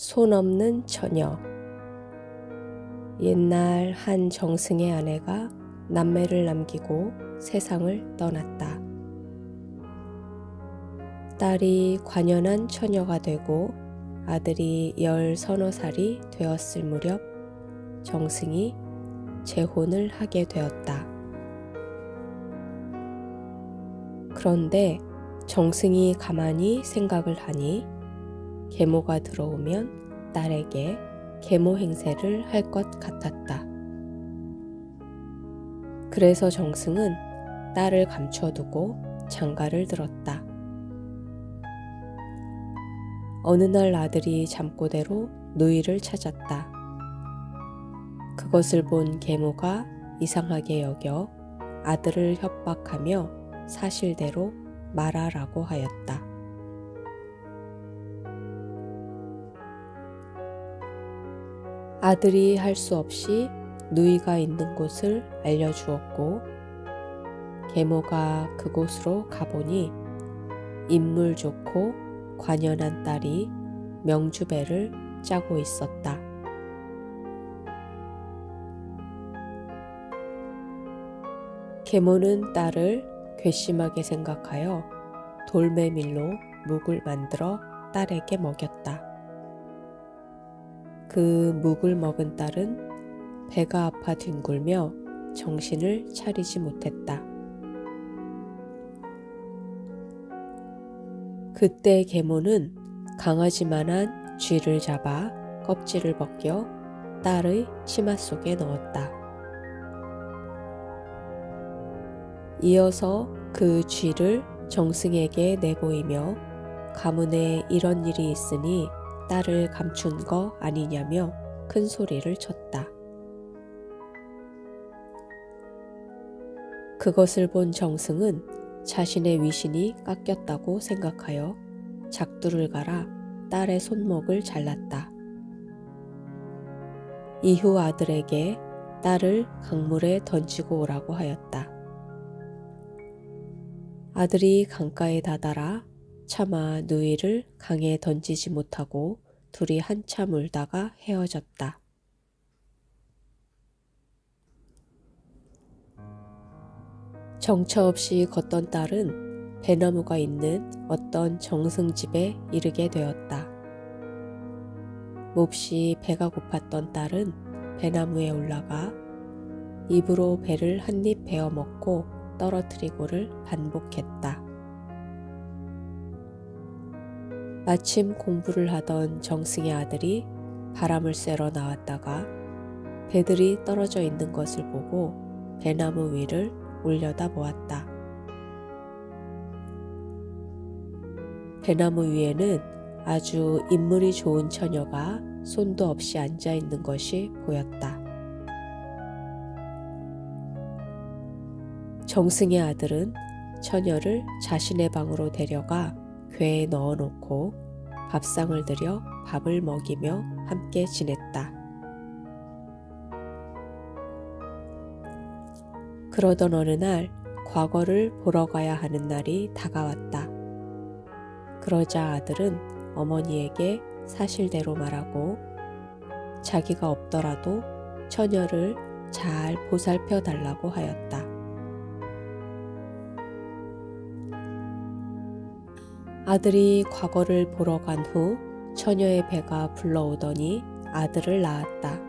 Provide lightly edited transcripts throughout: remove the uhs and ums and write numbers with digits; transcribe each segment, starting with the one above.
손 없는 처녀. 옛날 한 정승의 아내가 남매를 남기고 세상을 떠났다. 딸이 관연한 처녀가 되고 아들이 10서너 살이 되었을 무렵 정승이 재혼을 하게 되었다. 그런데 정승이 가만히 생각을 하니 계모가 들어오면 딸에게 계모 행세를 할 것 같았다. 그래서 정승은 딸을 감춰두고 장가를 들었다. 어느 날 아들이 잠꼬대로 누이를 찾았다. 그것을 본 계모가 이상하게 여겨 아들을 협박하며 사실대로 말하라고 하였다. 아들이 할 수 없이 누이가 있는 곳을 알려주었고 계모가 그곳으로 가보니 인물 좋고 관연한 딸이 명주배를 짜고 있었다. 계모는 딸을 괘씸하게 생각하여 돌메밀로 묵을 만들어 딸에게 먹였다. 그 묵을 먹은 딸은 배가 아파 뒹굴며 정신을 차리지 못했다. 그때 계모는 강아지만한 쥐를 잡아 껍질을 벗겨 딸의 치마 속에 넣었다. 이어서 그 쥐를 정승에게 내보이며 가문에 이런 일이 있으니 딸을 감춘 거 아니냐며 큰 소리를 쳤다. 그것을 본 정승은 자신의 위신이 깎였다고 생각하여 작두를 갈아 딸의 손목을 잘랐다. 이후 아들에게 딸을 강물에 던지고 오라고 하였다. 아들이 강가에 다다라 차마 누이를 강에 던지지 못하고 둘이 한참 울다가 헤어졌다. 정처 없이 걷던 딸은 배나무가 있는 어떤 정승집에 이르게 되었다. 몹시 배가 고팠던 딸은 배나무에 올라가 입으로 배를 한 입 베어 먹고 떨어뜨리고를 반복했다. 마침 공부를 하던 정승의 아들이 바람을 쐬러 나왔다가 배들이 떨어져 있는 것을 보고 배나무 위를 올려다 보았다. 배나무 위에는 아주 인물이 좋은 처녀가 손도 없이 앉아 있는 것이 보였다. 정승의 아들은 처녀를 자신의 방으로 데려가 궤에 넣어놓고 밥상을 들여 밥을 먹이며 함께 지냈다. 그러던 어느 날 과거를 보러 가야 하는 날이 다가왔다. 그러자 아들은 어머니에게 사실대로 말하고 자기가 없더라도 처녀를 잘 보살펴 달라고 하였다. 아들이 과거를 보러 간 후 처녀의 배가 불러오더니 아들을 낳았다.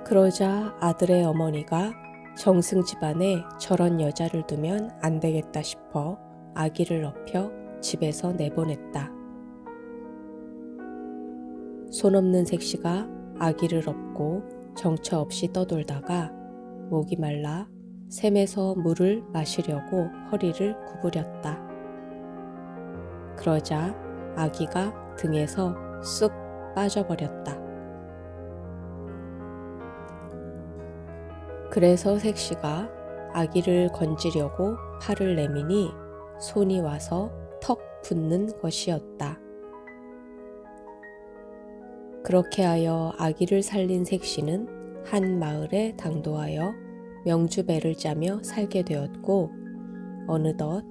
그러자 아들의 어머니가 정승 집안에 저런 여자를 두면 안 되겠다 싶어 아기를 업혀 집에서 내보냈다. 손 없는 색시가 아기를 업고 정처 없이 떠돌다가 목이 말라 샘에서 물을 마시려고 허리를 구부렸다. 그러자 아기가 등에서 쑥 빠져버렸다. 그래서 색시가 아기를 건지려고 팔을 내미니 손이 와서 턱 붙는 것이었다. 그렇게 하여 아기를 살린 색시는 한 마을에 당도하여 명주배를 짜며 살게 되었고 어느덧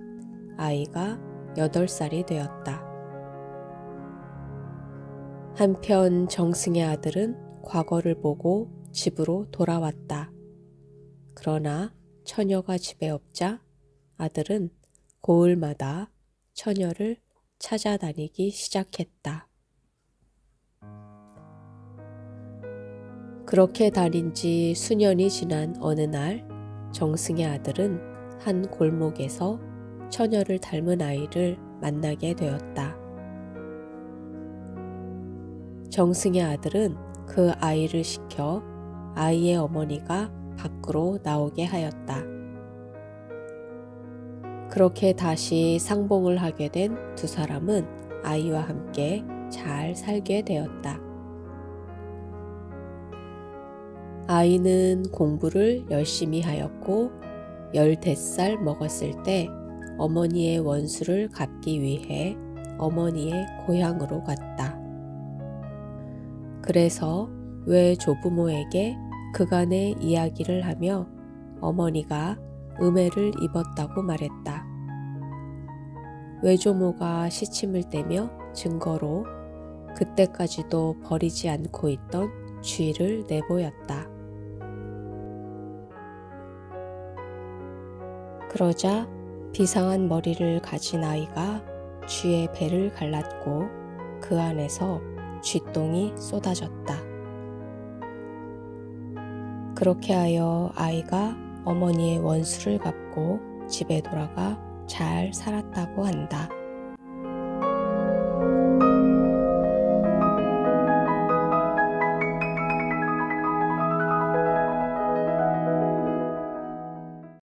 아이가 8살이 되었다. 한편 정승의 아들은 과거를 보고 집으로 돌아왔다. 그러나 처녀가 집에 없자 아들은 고을마다 처녀를 찾아다니기 시작했다. 그렇게 다닌 지 수년이 지난 어느 날 정승의 아들은 한 골목에서 처녀를 닮은 아이를 만나게 되었다. 정승의 아들은 그 아이를 시켜 아이의 어머니가 밖으로 나오게 하였다. 그렇게 다시 상봉을 하게 된 두 사람은 아이와 함께 잘 살게 되었다. 아이는 공부를 열심히 하였고 15살 먹었을 때 어머니의 원수를 갚기 위해 어머니의 고향으로 갔다. 그래서 외조부모에게 그간의 이야기를 하며 어머니가 음해를 입었다고 말했다. 외조모가 시침을 떼며 증거로 그때까지도 버리지 않고 있던 쥐를 내보였다. 그러자 비상한 머리를 가진 아이가 쥐의 배를 갈랐고 그 안에서 쥐똥이 쏟아졌다. 그렇게 하여 아이가 어머니의 원수를 갚고 집에 돌아가 잘 살았다고 한다.